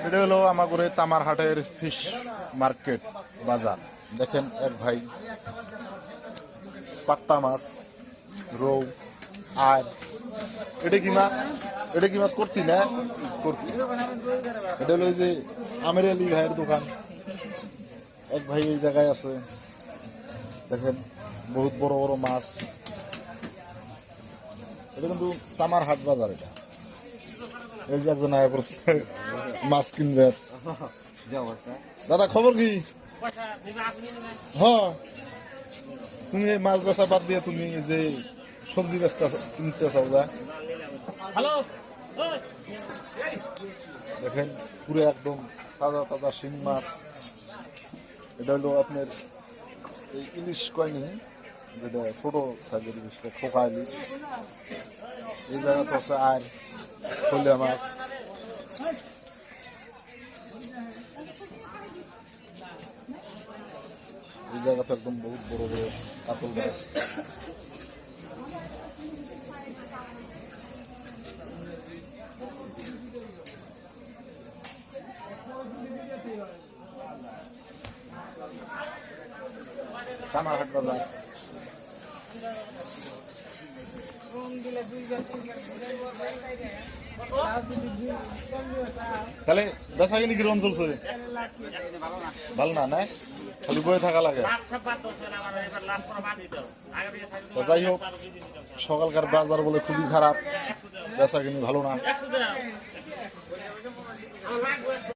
এটা হলো আমাগরে তামারহাটের fish market বাজার। দেখেন এক ভাই পাত্তা মাছ, রৌ, আর এটা কি মাছ? এটা কি মাছ করতি না? করতি। এটা হলো যে আমের আলী ভাইয়ের দোকান। এক ভাই এই জায়গায় আছে, দেখেন বহুত বড় বড় মাছ। এটা কিন্তু তামার হাট বাজার। এটা এই যে একজন আয় পড়ছে মাছ কিনবে। দাদা খবর কি? হ্যাঁ, তুমি এই মাছ বেচা বাদ দিয়ে তুমি যে সবজি বেচতে কিনতে চাও যা। দেখেন পুরো একদম তাজা তাজা শিং মাছ। এটা হলো আপনার এই ইলিশ কয়নি, যেটা ছোট সাইজের ইলিশটা, খোকা ইলিশ। এই জায়গাতে আছে আর খলিয়া মাছ। এই জায়গাতে একদম বহুত বড় বড় কাতল মাছ। তামারহাট বাজার। তাহলে বেচা কিনি কিরকম চলছে? ভালো না, না খালি বয়ে থাকা লাগে। যাই হোক, সকালকার বাজার বলে খুবই খারাপ, বেচা কিনি ভালো না।